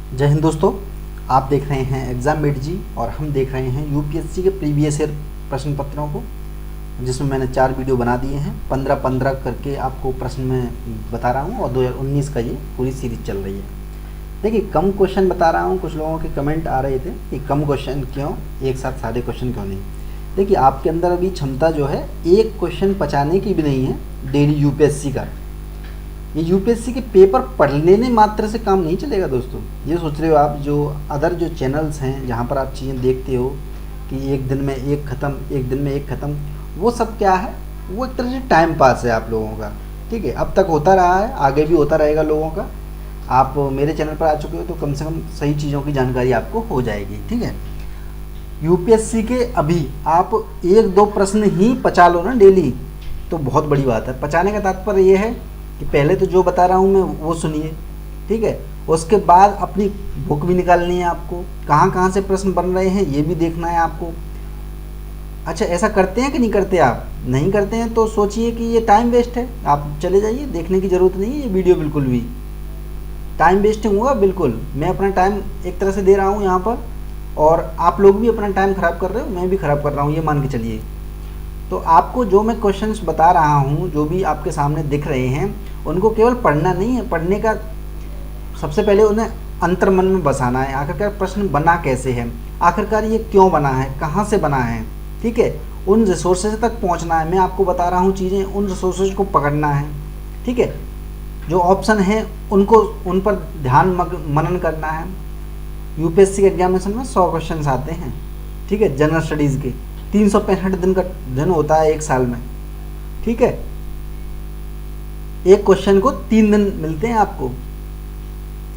जय हिंद दोस्तों, आप देख रहे हैं एग्ज़ाम मेट जी और हम देख रहे हैं यूपीएससी के प्रीवियस ईयर प्रश्न पत्रों को, जिसमें मैंने 4 वीडियो बना दिए हैं। 15-15 करके आपको प्रश्न में बता रहा हूं और 2019 का ये पूरी सीरीज चल रही है। देखिए, कम क्वेश्चन बता रहा हूं। कुछ लोगों के कमेंट आ रहे थे कि कम क्वेश्चन क्यों, एक साथ सारे क्वेश्चन क्यों नहीं। देखिए, आपके अंदर अभी क्षमता जो है एक क्वेश्चन पचाने की भी नहीं है डेली यूपीएससी का। ये यूपीएससी के पेपर पढ़ लेने मात्र से काम नहीं चलेगा दोस्तों। ये सोच रहे हो आप, जो अदर जो चैनल्स हैं जहाँ पर आप चीज़ें देखते हो कि एक दिन में एक ख़त्म, एक दिन में एक ख़त्म, वो सब क्या है? वो एक तरह से टाइम पास है आप लोगों का। ठीक है, अब तक होता रहा है, आगे भी होता रहेगा लोगों का। आप मेरे चैनल पर आ चुके हो तो कम से कम सही चीज़ों की जानकारी आपको हो जाएगी। ठीक है, यूपीएससी के अभी आप 1-2 प्रश्न ही पचा लो ना डेली, तो बहुत बड़ी बात है। पचाने का तात्पर्य ये है कि पहले तो जो बता रहा हूँ मैं वो सुनिए, ठीक है। उसके बाद अपनी बुक भी निकालनी है आपको, कहाँ कहाँ से प्रश्न बन रहे हैं ये भी देखना है आपको। अच्छा, ऐसा करते हैं कि नहीं करते? आप नहीं करते हैं तो सोचिए कि ये टाइम वेस्ट है, आप चले जाइए, देखने की ज़रूरत नहीं है ये वीडियो। बिल्कुल भी टाइम वेस्टिंग हुआ, बिल्कुल। मैं अपना टाइम एक तरह से दे रहा हूँ यहाँ पर, और आप लोग भी अपना टाइम ख़राब कर रहे हो, मैं भी ख़राब कर रहा हूँ, ये मान के चलिए। तो आपको जो मैं क्वेश्चंस बता रहा हूँ, जो भी आपके सामने दिख रहे हैं, उनको केवल पढ़ना नहीं है। पढ़ने का सबसे पहले उन्हें अंतर्मन में बसाना है। आखिरकार प्रश्न बना कैसे है, आखिरकार ये क्यों बना है, कहाँ से बना है, ठीक है। उन रिसोर्सेज तक पहुँचना है। मैं आपको बता रहा हूँ चीज़ें, उन रिसोर्सेज को पकड़ना है, ठीक है। जो ऑप्शन है उनको, उन पर ध्यान मनन करना है। यूपीएससी के एग्जामिनेशन में 100 क्वेश्चन आते हैं, ठीक है, जनरल स्टडीज़ के। 365 दिन का दिन होता है एक साल में, ठीक है। एक क्वेश्चन को 3 दिन मिलते हैं आपको,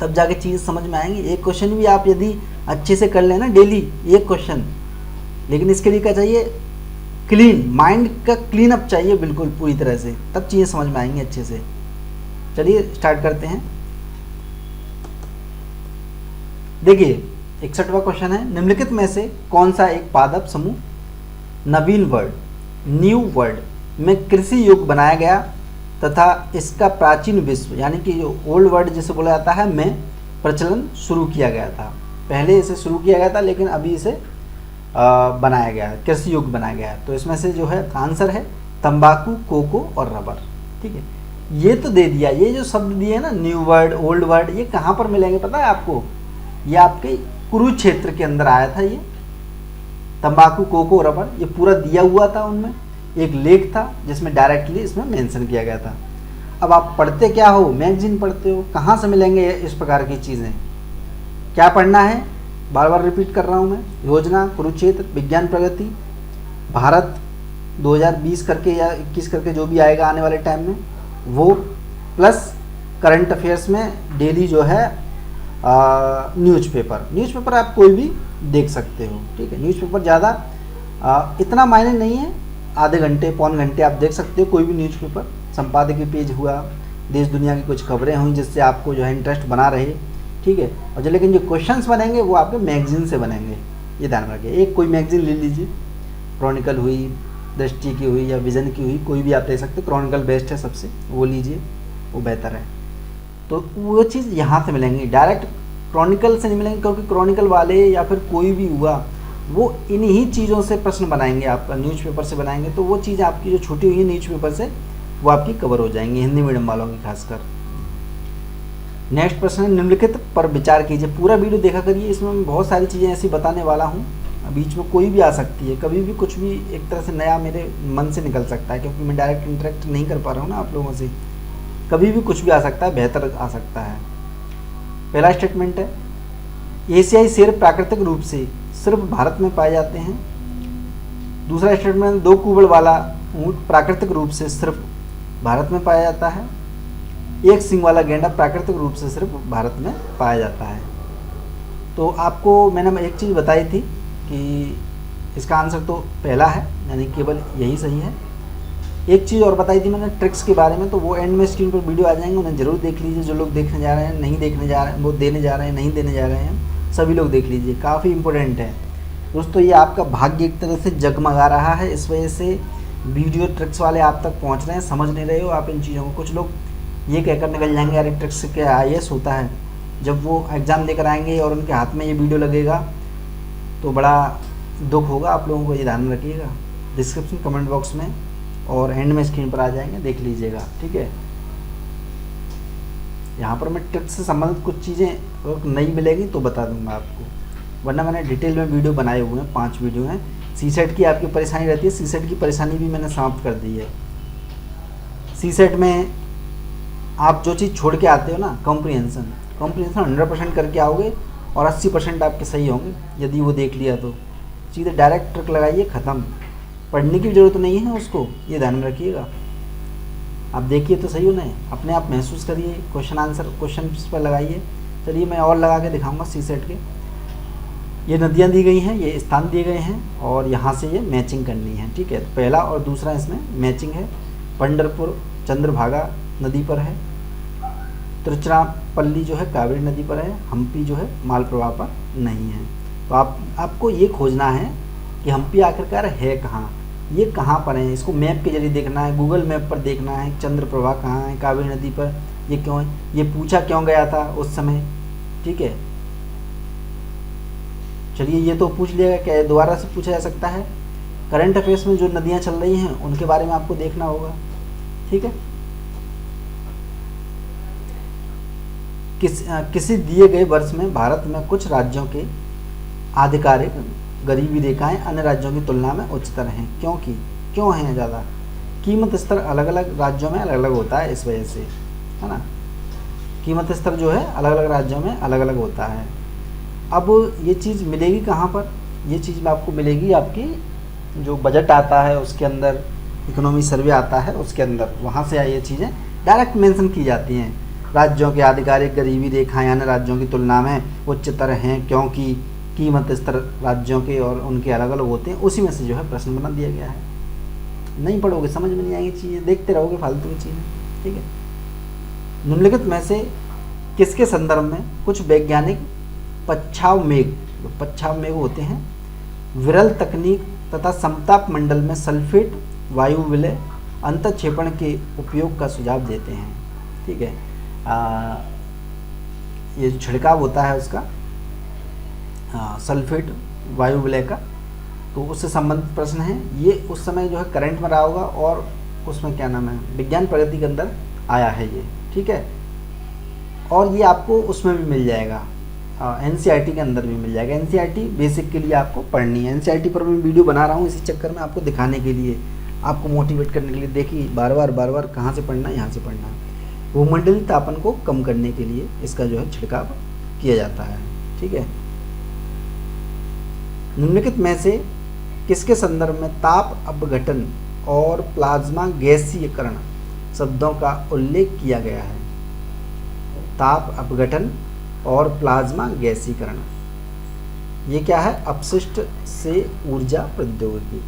तब जाके चीज़ समझ में आएंगी। एक क्वेश्चन भी आप यदि अच्छे से कर लेना डेली, एक क्वेश्चन, लेकिन इसके लिए क्या चाहिए? क्लीन माइंड का क्लीन अप चाहिए, बिल्कुल पूरी तरह से, तब चीज़ें समझ में आएंगी अच्छे से। चलिए स्टार्ट करते हैं। देखिए, 61वां क्वेश्चन है, निम्नलिखित में से कौन सा एक पादप समूह नवीन वर्ड, न्यू वर्ड में कृषि युग बनाया गया तथा इसका प्राचीन विश्व, यानी कि जो ओल्ड वर्ड जिसे बोला जाता है, में प्रचलन शुरू किया गया था। पहले इसे शुरू किया गया था, लेकिन अभी इसे बनाया गया है, कृषि युग बनाया गया है। तो इसमें से जो है आंसर है तंबाकू, कोको और रबर, ठीक है। ये तो दे दिया। ये जो शब्द दिए ना, न्यू वर्ड, ओल्ड वर्ड, ये कहाँ पर मिलेंगे पता है आपको? ये आपके कुरुक्षेत्र के अंदर आया था। ये तंबाकू, कोको, रबर, ये पूरा दिया हुआ था। उनमें एक लेख था जिसमें डायरेक्टली इसमें मेंशन किया गया था। अब आप पढ़ते क्या हो? मैगजीन पढ़ते हो। कहाँ से मिलेंगे इस प्रकार की चीज़ें? क्या पढ़ना है? बार बार रिपीट कर रहा हूँ मैं। योजना, कुरुक्षेत्र, विज्ञान प्रगति, भारत 2020 करके या 21 करके जो भी आएगा आने वाले टाइम में, वो प्लस करंट अफेयर्स में डेली जो है न्यूज़पेपर आप कोई भी देख सकते हो, ठीक है। न्यूज़पेपर ज़्यादा इतना मायने नहीं है, आधे घंटे पौन घंटे आप देख सकते हो कोई भी न्यूज़पेपर। संपादकीय पेज हुआ, देश दुनिया की कुछ खबरें हुई जिससे आपको जो है इंटरेस्ट बना रहे, ठीक है। और जो लेकिन जो क्वेश्चंस बनेंगे वो आपके मैगजीन से बनेंगे, ये ध्यान रखिए। एक कोई मैगजीन ले लीजिए, क्रॉनिकल हुई, दृष्टि की हुई या विजन की हुई, कोई भी आप ले सकते हो। क्रॉनिकल बेस्ट है सबसे, वो लीजिए, वो बेहतर है। तो वो चीज़ यहाँ से मिलेंगी, डायरेक्ट क्रॉनिकल से नहीं मिलेंगे, क्योंकि क्रॉनिकल वाले या फिर कोई भी हुआ, वो इन्हीं चीज़ों से प्रश्न बनाएंगे आपका, न्यूज़पेपर से बनाएंगे। तो वो चीज़ आपकी जो छूटी हुई है न्यूज़पेपर से, वो आपकी कवर हो जाएंगी, हिंदी मीडियम वालों की खासकर। नेक्स्ट प्रश्न है, निम्नलिखित पर विचार कीजिए। पूरा वीडियो देखा करिए, इसमें मैं बहुत सारी चीज़ें ऐसी बताने वाला हूँ। बीच में कोई भी आ सकती है, कभी भी कुछ भी एक तरह से नया मेरे मन से निकल सकता है, क्योंकि मैं डायरेक्ट इंटरेक्ट नहीं कर पा रहा हूँ ना आप लोगों से। कभी भी कुछ भी आ सकता है, बेहतर आ सकता है। पहला स्टेटमेंट है, एशियाई शेर प्राकृतिक रूप से सिर्फ भारत में पाए जाते हैं। दूसरा स्टेटमेंट, 2 कुबड़ वाला ऊँट प्राकृतिक रूप से सिर्फ भारत में पाया जाता है। एक सींग वाला गेंडा प्राकृतिक रूप से सिर्फ भारत में पाया जाता है। तो आपको मैंने एक चीज़ बताई थी कि इसका आंसर तो पहला है, यानी केवल यही सही है। एक चीज़ और बताई थी मैंने ट्रिक्स के बारे में, तो वो एंड में स्क्रीन पर वीडियो आ जाएंगे, उन्हें ज़रूर देख लीजिए। जो लोग देखने जा रहे हैं, नहीं देखने जा रहे हैं, वो देने जा रहे हैं, नहीं देने जा रहे हैं, सभी लोग देख लीजिए, काफ़ी इंपॉर्टेंट है दोस्तों। ये आपका भाग्य एक तरह से जगमगा रहा है, इस वजह से वीडियो ट्रिक्स वाले आप तक पहुँच रहे हैं, समझ नहीं रहे हो आप इन चीज़ों को। कुछ लोग ये कहकर निकल जाएंगे, अरे ट्रिक्स क्या IAS होता है, जब वो एग्ज़ाम देकर आएंगे और उनके हाथ में ये वीडियो लगेगा तो बड़ा दुख होगा आप लोगों को, ये ध्यान रखिएगा। डिस्क्रिप्शन कमेंट बॉक्स में और एंड में स्क्रीन पर आ जाएंगे, देख लीजिएगा, ठीक है। यहाँ पर मैं टिप्स से संबंधित कुछ चीज़ें नई मिलेगी तो बता दूंगा आपको, वरना मैंने डिटेल में वीडियो बनाए हुए हैं, 5 वीडियो हैं। सीसेट की आपकी परेशानी रहती है, सीसेट की परेशानी भी मैंने समाप्त कर दी है। सीसेट में आप जो चीज़ छोड़ के आते हो ना, कॉम्प्रिहेंशन 100% करके आओगे और 80% आपके सही होंगे यदि वो देख लिया तो। सीधे डायरेक्ट ट्रिक लगाइए, ख़त्म, पढ़ने की ज़रूरत नहीं है उसको, ये ध्यान में रखिएगा। आप देखिए तो सही हो ना, अपने आप महसूस करिए, क्वेश्चन पर लगाइए। चलिए मैं और लगा के दिखाऊंगा सीसेट के। ये नदियाँ दी गई हैं, ये स्थान दिए गए हैं और यहाँ से ये मैचिंग करनी है, ठीक है। तो पहला और दूसरा इसमें मैचिंग है। पंढरपुर चंद्रभागा नदी पर है, तिरुचिरापल्ली जो है कावेरी नदी पर है, हम्पी जो है मालप्रभा पर नहीं है। तो आपको ये खोजना है कि हम्पी आखिरकार है कहाँ, ये कहाँ पर है। इसको मैप के जरिए देखना है, गूगल मैप पर देखना है चंद्रप्रभा कहाँ है, कावेरी नदी पर ये क्यों है, ये पूछा क्यों गया था उस समय, ठीक है। चलिए ये तो पूछ लिया, क्या दोबारा से पूछा जा सकता है। करंट अफेयर्स में जो नदियाँ चल रही हैं उनके बारे में आपको देखना होगा, ठीक है। किसी दिए गए वर्ष में भारत में कुछ राज्यों के आधिकारिक गरीबी रेखाएं अन्य राज्यों की तुलना में उच्चतर हैं, क्यों हैं ज़्यादा। कीमत स्तर अलग अलग राज्यों में अलग अलग होता है, इस वजह से, है ना। कीमत स्तर जो है अलग अलग राज्यों में अलग अलग होता है। अब ये चीज़ मिलेगी कहाँ पर, ये चीज़ आपको मिलेगी आपकी जो बजट आता है उसके अंदर, इकोनॉमी सर्वे आता है उसके अंदर, वहाँ से ये चीज़ें डायरेक्ट मेंशन की जाती हैं। राज्यों के आधिकारिक गरीबी रेखाएं अन्य राज्यों की तुलना में उच्चतर हैं क्योंकि कीमत स्तर राज्यों के और उनके अलग अलग होते हैं। उसी में से जो है प्रश्न बना दिया गया है। नहीं पढ़ोगे समझ में नहीं आएंगी चीज़ें, देखते रहोगे फालतू की चीज़ें, ठीक है। निम्नलिखित में से किसके संदर्भ में कुछ वैज्ञानिक पच्छाव मेघ होते हैं, विरल तकनीक तथा समताप मंडल में सल्फेट वायु विलय अंतःक्षेपण के उपयोग का सुझाव देते हैं, ठीक है। ये छिड़काव होता है उसका सल्फेट वायु विलय का, तो उससे संबंधित प्रश्न है। ये उस समय जो है करंट में रहा होगा और उसमें क्या नाम है, विज्ञान प्रगति के अंदर आया है ये, ठीक है। और ये आपको उसमें भी मिल जाएगा, एनसीईआरटी के अंदर भी मिल जाएगा। एनसीईआरटी बेसिक के लिए आपको पढ़नी है, एनसीईआरटी पर मैं वीडियो बना रहा हूँ इसी चक्कर में आपको दिखाने के लिए, आपको मोटिवेट करने के लिए। देखिए बार बार कहाँ से पढ़ना है, यहाँ से पढ़ना है। भूमंडलीय तापन को कम करने के लिए इसका जो है छिड़काव किया जाता है, ठीक है। निम्नलिखित में से किसके संदर्भ में ताप अपघटन और प्लाज्मा गैसीकरण शब्दों का उल्लेख किया गया है। ताप अपघटन और प्लाज्मा गैसीकरण, ये क्या है, अपशिष्ट से ऊर्जा प्रौद्योगिकी,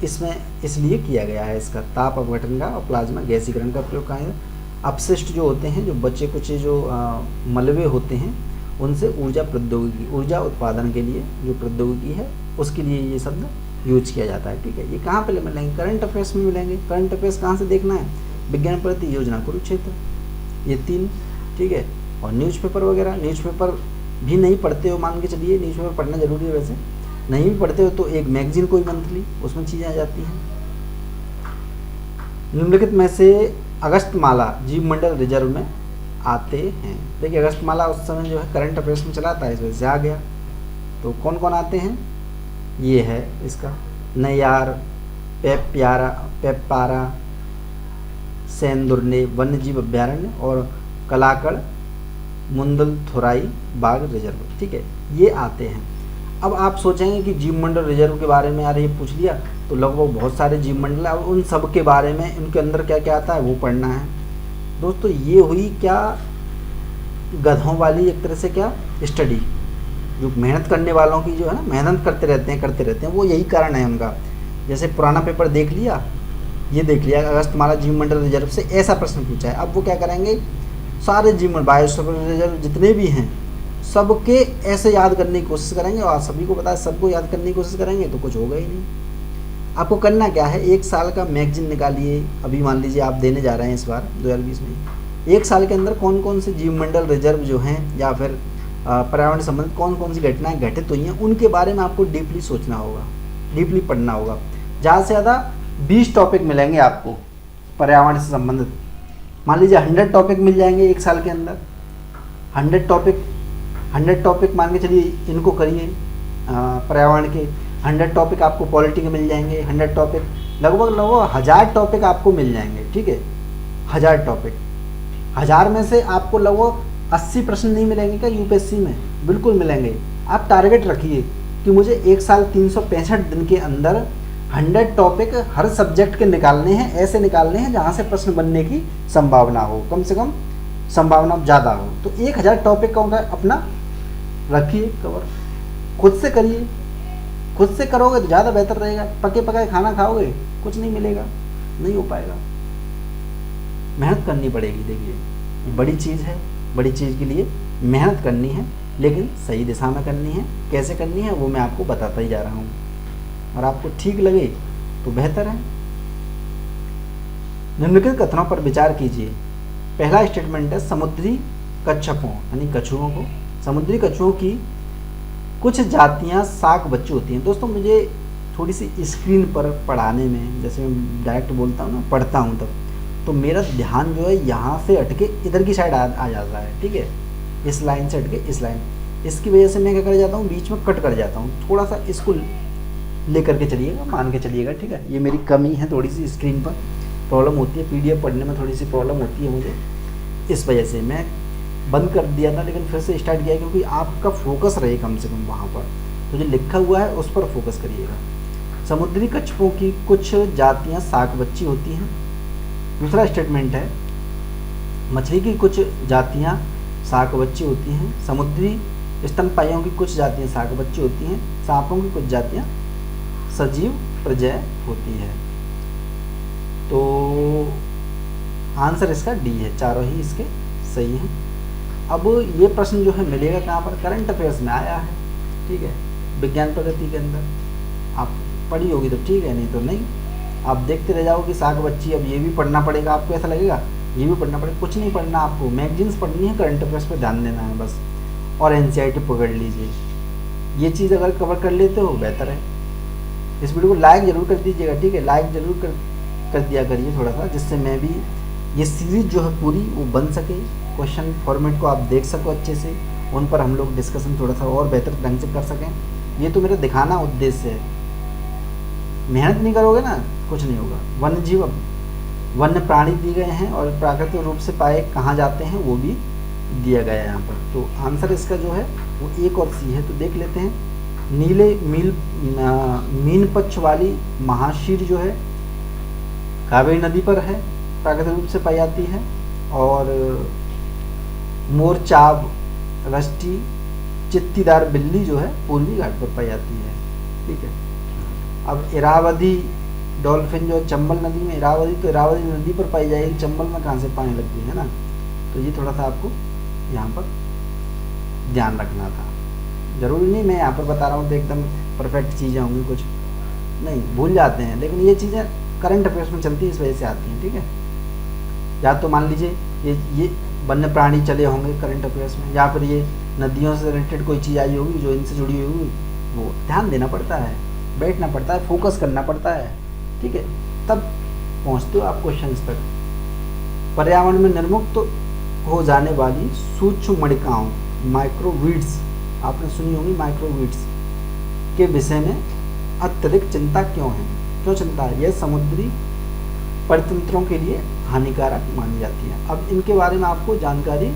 इसमें इसलिए किया गया है इसका ताप अपघटन का और प्लाज्मा गैसीकरण का प्रयोग कहा है। अपशिष्ट जो होते हैं, जो बचे कुचे जो मलबे होते हैं, उनसे ऊर्जा प्रौद्योगिकी, ऊर्जा उत्पादन के लिए जो प्रौद्योगिकी है उसके लिए ये शब्द यूज किया जाता है, ठीक है। ये कहाँ पे मिलेंगे, करंट अफेयर्स में मिलेंगे। करंट अफेयर्स कहाँ से देखना है, विज्ञान प्रगति योजना कुरुक्षेत्र, ये 3, ठीक है। और न्यूज़पेपर वगैरह, न्यूज़पेपर भी नहीं पढ़ते हो मान के चलिए, न्यूज़पेपर पढ़ना जरूरी है, वैसे नहीं भी पढ़ते हो तो एक मैगजीन कोई मंथली, उसमें चीज़ें आ जाती हैं। निम्नलिखित में से अगस्तमाला जीवमंडल रिजर्व में आते हैं। देखिए अगस्तमाला उस समय जो है करंट अफेयर्स में चला था, इस वजह से आ गया। तो कौन कौन आते हैं, ये है इसका नैयार, पेप्पारा, सेंदुरने वन्य जीव अभ्यारण्य और कलाकड़ मुंदलथुराई बाघ रिजर्व, ठीक है, ये आते हैं। अब आप सोचेंगे कि जीवमंडल रिजर्व के बारे में यार ये पूछ लिया तो लगभग बहुत सारे जीवमंडल है, अब उन सब के बारे में उनके अंदर क्या क्या आता है वो पढ़ना है। दोस्तों ये हुई क्या गधों वाली एक तरह से क्या स्टडी, जो मेहनत करने वालों की जो है ना, मेहनत करते रहते हैं, वो यही कारण है उनका। जैसे पुराना पेपर देख लिया, ये देख लिया अगस्तमाला जीवमंडल रिजर्व से ऐसा प्रश्न पूछा है, अब वो क्या करेंगे, सारे जीवमंडल बायोस्फीयर रिजर्व जितने भी हैं सबके ऐसे याद करने की कोशिश करेंगे, और सभी को पता है सबको याद करने की कोशिश करेंगे तो कुछ होगा ही नहीं। आपको करना क्या है, 1 साल का मैगजीन निकालिए, अभी मान लीजिए आप देने जा रहे हैं इस बार 2020 में, एक साल के अंदर कौन कौन से जीवमंडल रिजर्व जो हैं या फिर पर्यावरण संबंधित कौन कौन सी घटनाएं घटित हुई हैं उनके बारे में आपको डीपली सोचना होगा, डीपली पढ़ना होगा। ज़्यादा से ज़्यादा 20 टॉपिक मिलेंगे आपको पर्यावरण से संबंधित। मान लीजिए 100 टॉपिक मिल जाएंगे एक साल के अंदर। 100 टॉपिक मान के चलिए इनको करिए पर्यावरण के। 100 टॉपिक आपको पॉलिटी के मिल जाएंगे। 100 टॉपिक लगभग 1000 टॉपिक आपको मिल जाएंगे, ठीक है। 1000 टॉपिक, 1000 में से आपको लगभग 80 प्रश्न नहीं मिलेंगे क्या यूपीएससी में? बिल्कुल मिलेंगे। आप टारगेट रखिए कि मुझे एक साल 365 दिन के अंदर 100 टॉपिक हर सब्जेक्ट के निकालने हैं, ऐसे निकालने हैं जहाँ से प्रश्न बनने की संभावना हो, कम से कम संभावना ज़्यादा हो। तो 1000 टॉपिक का अपना रखिए कवर, खुद से करिए। खुद से करोगे तो ज़्यादा बेहतर रहेगा। पके पकाए खाना खाओगे कुछ नहीं मिलेगा, नहीं हो पाएगा। मेहनत करनी पड़ेगी। देखिए बड़ी चीज़ है, बड़ी चीज़ के लिए मेहनत करनी है, लेकिन सही दिशा में करनी है। कैसे करनी है वो मैं आपको बताता ही जा रहा हूँ, और आपको ठीक लगे तो बेहतर है। निम्नलिखित कथनों पर विचार कीजिए। पहला स्टेटमेंट है समुद्री कच्छपों यानी कछुओं को, समुद्री कछुओं की कुछ जातियां शाक बच्ची होती हैं। दोस्तों मुझे थोड़ी सी स्क्रीन पर पढ़ाने में, जैसे मैं डायरेक्ट बोलता हूँ ना, पढ़ता हूँ तब तो मेरा ध्यान जो है यहाँ से हटके इधर की साइड आ जाता है, ठीक है। इस लाइन से हटके इस लाइन, इसकी वजह से मैं क्या कर जाता हूँ, बीच में कट कर जाता हूँ। थोड़ा सा इसको लेकर के चलिएगा, मान के चलिएगा, ठीक है। ये मेरी कमी है, थोड़ी सी स्क्रीन पर प्रॉब्लम होती है, PDF पढ़ने में थोड़ी सी प्रॉब्लम होती है मुझे, इस वजह से मैं बंद कर दिया था, लेकिन फिर से स्टार्ट किया क्योंकि आपका फोकस रहे कम से कम वहाँ पर। तो जो लिखा हुआ है उस पर फोकस करिएगा। समुद्री कछुओं की कुछ जातियाँ शाक बच्ची होती हैं। दूसरा स्टेटमेंट है मछली की कुछ जातियाँ शाक बच्ची होती हैं। समुद्री स्तनपाइयों की कुछ जातियाँ शाक बच्ची होती हैं। सांपों की कुछ जातियाँ सजीव प्रजय होती है। तो आंसर इसका डी है, चारों ही इसके सही हैं। अब ये प्रश्न जो है मिलेगा कहाँ पर, करंट अफेयर्स में आया है, ठीक है, विज्ञान प्रगति के अंदर। आप पढ़ी होगी तो ठीक है, नहीं तो नहीं। आप देखते रह जाओगे शाक बच्ची, अब ये भी पढ़ना पड़ेगा आपको, ऐसा लगेगा ये भी पढ़ना पड़ेगा। कुछ नहीं पढ़ना आपको, मैगजीन्स पढ़नी है, करंट अफेयर्स पर ध्यान देना है बस, और NCERT पकड़ लीजिए। ये चीज़ अगर कवर कर लेते हो बेहतर है। इस वीडियो को लाइक ज़रूर कर दीजिएगा, ठीक है, लाइक ज़रूर कर दिया करिए थोड़ा सा, जिससे मैं भी ये सीरीज़ जो है पूरी वो बन सके। क्वेश्चन फॉर्मेट को आप देख सको अच्छे से, उन पर हम लोग डिस्कशन थोड़ा सा और बेहतर ढंग से कर सकें। ये तो मेरा दिखाना उद्देश्य है। मेहनत नहीं करोगे ना कुछ नहीं होगा। वन्य जीव, वन्य प्राणी दिए गए हैं और प्राकृतिक रूप से पाए कहाँ जाते हैं वो भी दिया गया है यहाँ पर। तो आंसर इसका जो है वो A और C है। तो देख लेते हैं। नीले मीन पक्ष वाली महाशीर जो है कावेरी नदी पर है, प्राकृतिक रूप से पाई जाती है। और मोरचाब रस्टी चित्तीदार बिल्ली जो है पूर्वी घाट पर पाई जाती है, ठीक है। अब इरावदी डॉल्फिन जो चंबल नदी में, इरावदी तो इरावदी नदी पर पाई जाएगी, चंबल में कहाँ से पानी लगती है ना। तो ये थोड़ा सा आपको यहाँ पर ध्यान रखना था। जरूरी नहीं मैं यहाँ पर बता रहा हूँ तो एकदम परफेक्ट चीज़ें होंगी, कुछ नहीं, भूल जाते हैं, लेकिन ये चीज़ें करंट अफेयर्स में चलती है, इस वजह से आती हैं, ठीक है। या तो मान लीजिए ये वन्य प्राणी चले होंगे करंट अफेयर्स में, या फिर ये नदियों से रिलेटेड कोई चीज़ आई होगी जो इनसे जुड़ी हुई होगी, वो ध्यान देना पड़ता है, बैठना पड़ता है, फोकस करना पड़ता है, ठीक है, तब पहुँचते हो आप क्वेश्चंस तक। पर्यावरण में निर्मुक्त हो जाने वाली सूक्ष्म मणिकाओं माइक्रोवीड्स, आपने सुनी होगी माइक्रोवीड्स के विषय में अत्यधिक चिंता क्यों है? क्यों चिंता है? यह समुद्री परितंत्रों के लिए हानिकारक मानी जाती है। अब इनके बारे में आपको जानकारी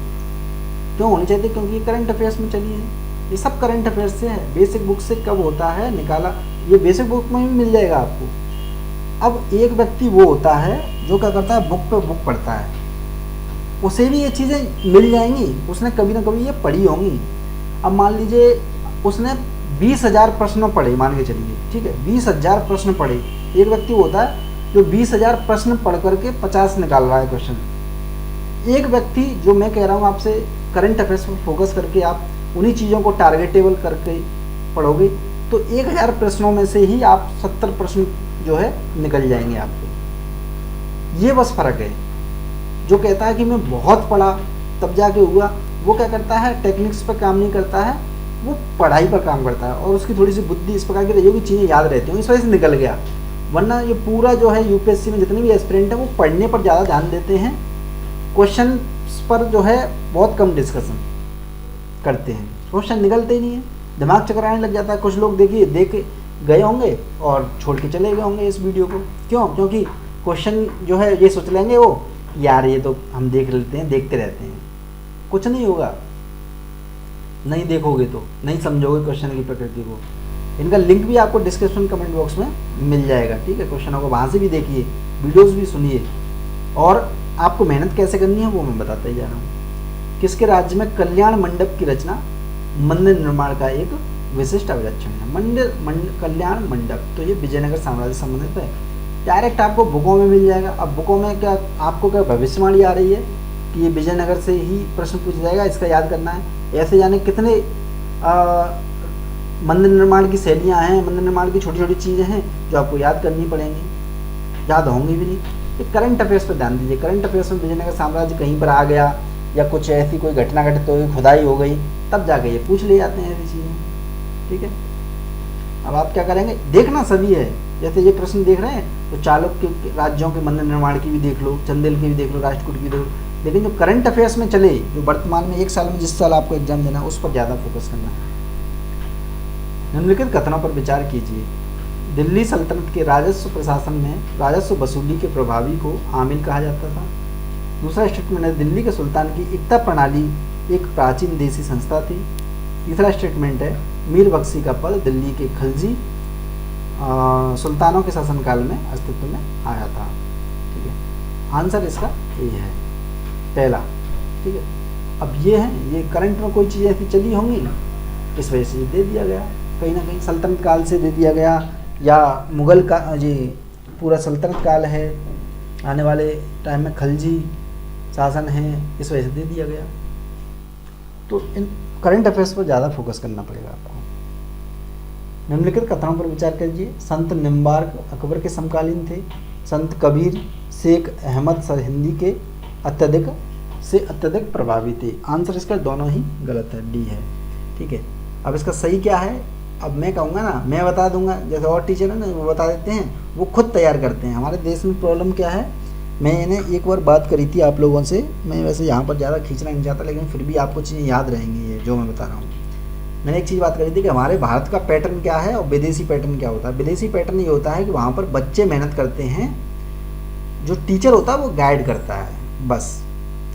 क्यों होनी चाहिए? क्योंकि ये करंट अफेयर्स में चली है, ये सब करंट अफेयर्स से है। बेसिक बुक से कब होता है निकाला, ये बेसिक बुक में भी मिल जाएगा आपको। अब एक व्यक्ति वो होता है जो क्या करता है, बुक पे बुक पढ़ता है, उसे भी ये चीज़ें मिल जाएंगी, उसने कभी ना कभी ये पढ़ी होंगी। अब मान लीजिए उसने 20,000 प्रश्न पढ़े, मान के चलिए, ठीक है, 20,000 प्रश्न पढ़े। एक व्यक्ति होता है जो 20,000 प्रश्न पढ़ करके 50 निकाल रहा है क्वेश्चन। एक व्यक्ति जो मैं कह रहा हूँ आपसे, करंट अफेयर्स पर फोकस करके आप उन्हीं चीज़ों को टारगेटेबल करके पढ़ोगे तो 1000 प्रश्नों में से ही आप 70 प्रश्न जो है निकल जाएंगे आपके। ये बस फ़र्क है। जो कहता है कि मैं बहुत पढ़ा तब जाके हुआ, वो क्या करता है, टेक्निक्स पर काम नहीं करता है, वो पढ़ाई पर काम करता है और उसकी थोड़ी सी बुद्धि इस प्रकार की रही होगी, चीज़ें याद रहती हैं, इस वजह से निकल गया। वरना ये पूरा जो है यूपीएससी में जितने भी एस्पिरेंट हैं वो पढ़ने पर ज़्यादा ध्यान देते हैं, क्वेश्चन पर जो है बहुत कम डिस्कशन करते हैं, क्वेश्चन निकलते ही नहीं है, दिमाग चकराने लग जाता है। कुछ लोग देखिए देख गए होंगे और छोड़ के चले गए होंगे इस वीडियो को, क्यों? क्योंकि क्वेश्चन जो है ये सोच लेंगे वो, यार ये तो हम देख लेते हैं, देखते रहते हैं, कुछ नहीं होगा, नहीं देखोगे तो नहीं समझोगे क्वेश्चन की प्रकृति को। इनका लिंक भी आपको डिस्क्रिप्शन कमेंट बॉक्स में मिल जाएगा, ठीक है? क्वेश्चनों को वहाँ से भी देखिए, वीडियोस भी सुनिए, और आपको मेहनत कैसे करनी है वो मैं बताता ही जा रहा हूँ। किसके राज्य में कल्याण मंडप की रचना मंदिर निर्माण का एक विशिष्ट अभिलक्षण है? कल्याण मंडप, तो ये विजयनगर साम्राज्य से संबंधित है। डायरेक्ट आपको बुकों में मिल जाएगा। अब बुकों में क्या आपको क्या भविष्यवाणी आ रही है कि ये विजयनगर से ही प्रश्न पूछा जाएगा, इसका याद करना है। ऐसे जाने कितने मंदिर निर्माण की शैलियाँ हैं, मंदिर निर्माण की छोटी छोटी चीज़ें हैं जो आपको याद करनी पड़ेंगी, याद होंगी भी नहीं। ये करंट अफेयर्स पर ध्यान दीजिए। करंट अफेयर्स में विजयनगर साम्राज्य कहीं पर आ गया या कुछ ऐसी कोई घटना घटित हो गई, खुदाई हो गई, तब जाके ये पूछ ले जाते हैं ऐसी चीज़ें, ठीक है? अब आप क्या करेंगे, देखना सभी है। जैसे ये प्रश्न देख रहे हैं तो चालुक्य के राज्यों के मंदिर निर्माण की भी देख लो, चंदेल की भी देख लो, राष्ट्रकूट की भी देख लो, लेकिन जो करंट अफेयर्स में चले, जो वर्तमान में एक साल में जिस साल आपको एग्जाम देना है उस पर ज़्यादा फोकस करना है। निम्नलिखित कथनों पर विचार कीजिए। दिल्ली सल्तनत के राजस्व प्रशासन में राजस्व वसूली के प्रभावी को आमिल कहा जाता था। दूसरा स्टेटमेंट है, दिल्ली के सुल्तान की एकता प्रणाली एक प्राचीन देसी संस्था थी। तीसरा स्टेटमेंट है, मीर बख्शी का पद दिल्ली के खलजी सुल्तानों के शासनकाल में अस्तित्व में आया था, ठीक है? आंसर इसका ये है पहला, ठीक है? अब ये है, ये करंट में कोई चीज़ ऐसी चली होंगी, इस वजह से ये दे दिया गया, कहीं ना कहीं सल्तनत काल से दे दिया गया, या मुग़ल का जी पूरा सल्तनत काल है, आने वाले टाइम में खलजी शासन है, इस वजह से दे दिया गया। तो इन करंट अफेयर्स पर ज़्यादा फोकस करना पड़ेगा आपको। निम्नलिखित कथनों पर विचार कीजिए। संत निम्बार्क अकबर के समकालीन थे। संत कबीर शेख अहमद सरहिंदी के अत्यधिक प्रभावी थे। आंसर इसका दोनों ही गलत है, डी है, ठीक है? अब इसका सही क्या है, अब मैं कहूँगा ना, मैं बता दूंगा, जैसे और टीचर है ना वो बता देते हैं, वो खुद तैयार करते हैं। हमारे देश में प्रॉब्लम क्या है, मैंने एक बार बात करी थी आप लोगों से, मैं वैसे यहाँ पर ज़्यादा खींचना नहीं चाहता, लेकिन फिर भी आपको चीज़ें याद रहेंगी ये जो मैं बता रहा हूँ। मैंने एक चीज़ बात करी थी कि हमारे भारत का पैटर्न क्या है और विदेशी पैटर्न क्या होता है। विदेशी पैटर्न ये होता है कि वहाँ पर बच्चे मेहनत करते हैं, जो टीचर होता है वो गाइड करता है बस,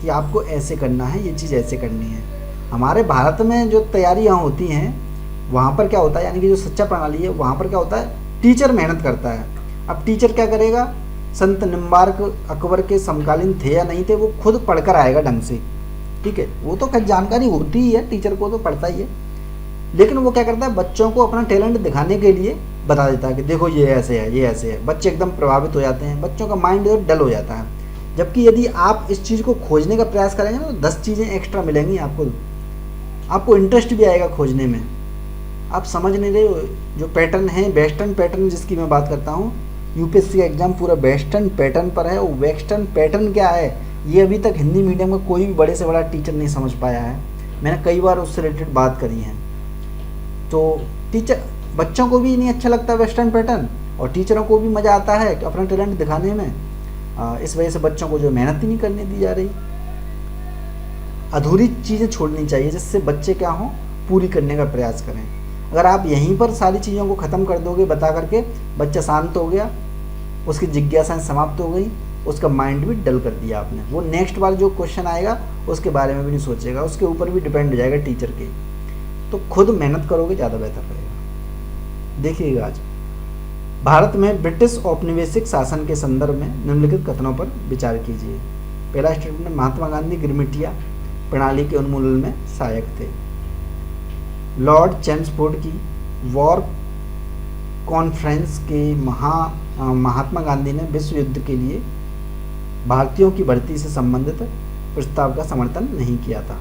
कि आपको ऐसे करना है, ये चीज़ ऐसे करनी है। हमारे भारत में जो तैयारियाँ होती हैं वहाँ पर क्या होता है, यानी कि जो सच्चा प्रणाली है वहाँ पर क्या होता है, टीचर मेहनत करता है। अब टीचर क्या करेगा, संत निम्बार्क अकबर के समकालीन थे या नहीं थे वो खुद पढ़कर आएगा ढंग से, ठीक है? वो तो खैर जानकारी होती ही है, टीचर को तो पढ़ता ही है, लेकिन वो क्या करता है, बच्चों को अपना टैलेंट दिखाने के लिए बता देता है कि देखो ये ऐसे है, ये ऐसे है। बच्चे एकदम प्रभावित हो जाते हैं, बच्चों का माइंड डल हो जाता है। जबकि यदि आप इस चीज़ को खोजने का प्रयास करेंगे ना तो 10 चीज़ें एक्स्ट्रा मिलेंगी आपको इंटरेस्ट भी आएगा खोजने में। आप समझ नहीं रहे हो, जो पैटर्न है वेस्टर्न पैटर्न जिसकी मैं बात करता हूँ, यूपीएससी का एग्जाम पूरा वेस्टर्न पैटर्न पर है। वो वेस्टर्न पैटर्न क्या है ये अभी तक हिंदी मीडियम का कोई भी बड़े से बड़ा टीचर नहीं समझ पाया है। मैंने कई बार उससे रिलेटेड बात करी है। तो टीचर बच्चों को भी नहीं अच्छा लगता वेस्टर्न पैटर्न, और टीचरों को भी मज़ा आता है अपना टैलेंट दिखाने में। इस वजह से बच्चों को जो मेहनत ही नहीं करने दी जा रही। अधूरी चीज़ें छोड़नी चाहिए जिससे बच्चे क्या हों, पूरी करने का प्रयास करें। अगर आप यहीं पर सारी चीज़ों को ख़त्म कर दोगे बता करके, बच्चा शांत हो गया, उसकी जिज्ञासाएं समाप्त हो गई, उसका माइंड भी डल कर दिया आपने, वो नेक्स्ट बार जो क्वेश्चन आएगा उसके बारे में भी नहीं सोचेगा, उसके ऊपर भी डिपेंड हो जाएगा टीचर के। तो खुद मेहनत करोगे ज़्यादा बेहतर रहेगा। देखिएगा आज भारत में ब्रिटिश औपनिवेशिक शासन के संदर्भ में निम्नलिखित कथनों पर विचार कीजिए। पहला स्टेटमेंट, महात्मा गांधी गिरमिटिया प्रणाली के उन्मूलन में सहायक थे। लॉर्ड चेम्सफोर्ड की वॉर कॉन्फ्रेंस के महात्मा गांधी ने विश्व युद्ध के लिए भारतीयों की भर्ती से संबंधित प्रस्ताव का समर्थन नहीं किया था।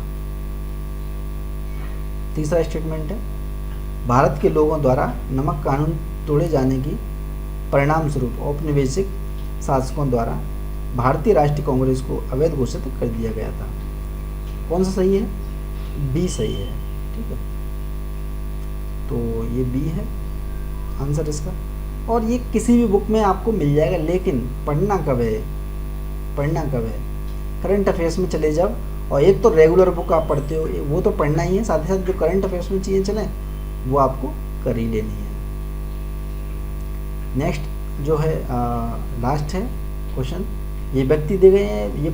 तीसरा स्टेटमेंट है, भारत के लोगों द्वारा नमक कानून तोड़े जाने की परिणाम स्वरूप औपनिवेशिक शासकों द्वारा भारतीय राष्ट्रीय कांग्रेस को अवैध घोषित कर दिया गया था। कौन सा सही है? बी सही है। ठीक है, तो ये बी है आंसर इसका। और ये किसी भी बुक में आपको मिल जाएगा, लेकिन पढ़ना कब है? पढ़ना कब है? करंट अफेयर्स में चले जाओ, और एक तो रेगुलर बुक आप पढ़ते हो वो तो पढ़ना ही है, साथ ही साथ जो करंट अफेयर्स में चीज़ें चलें वो आपको कर ही लेनी है। नेक्स्ट जो है लास्ट है क्वेश्चन, ये व्यक्ति दे गए हैं, ये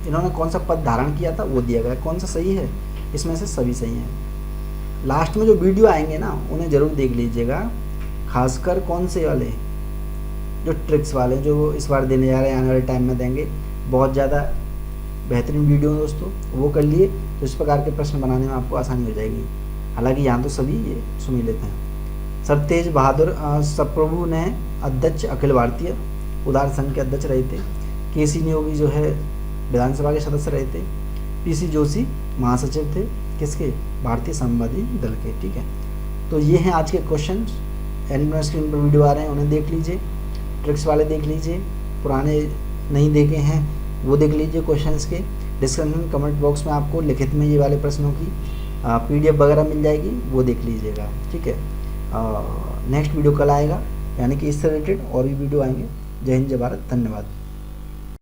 इन्होंने कौन सा पद धारण किया था वो दिया गया है। कौन सा सही है? इसमें से सभी सही हैं। लास्ट में जो वीडियो आएंगे ना उन्हें ज़रूर देख लीजिएगा, खासकर कौन से वाले, जो ट्रिक्स वाले जो इस बार देने जा रहे हैं, आने वाले टाइम में देंगे। बहुत ज़्यादा बेहतरीन वीडियो है दोस्तों, वो कर लिए तो इस प्रकार के प्रश्न बनाने में आपको आसानी हो जाएगी। हालांकि यहाँ तो सभी ये सुमिलित हैं। सर तेज बहादुर सप्रभु ने अध्यक्ष अखिल भारतीय उदार संघ के अध्यक्ष रहे थे। केसी नियोगी जो है विधानसभा के सदस्य रहे थे। पीसी जोशी महासचिव थे किसके? भारतीय समाजवादी दल के। ठीक है, तो ये हैं आज के क्वेश्चन। एनिमल स्क्रीन पर वीडियो आ रहे हैं, उन्हें देख लीजिए, ट्रिक्स वाले देख लीजिए, पुराने नहीं देखे हैं वो देख लीजिए। क्वेश्चंस के डिस्क्रिप्शन कमेंट बॉक्स में आपको लिखित में ये वाले प्रश्नों की PDF वगैरह मिल जाएगी, वो देख लीजिएगा। ठीक है, नेक्स्ट वीडियो कल आएगा, यानी कि इससे रिलेटेड और भी वीडियो आएंगे। जय हिंद, जय भारत, धन्यवाद।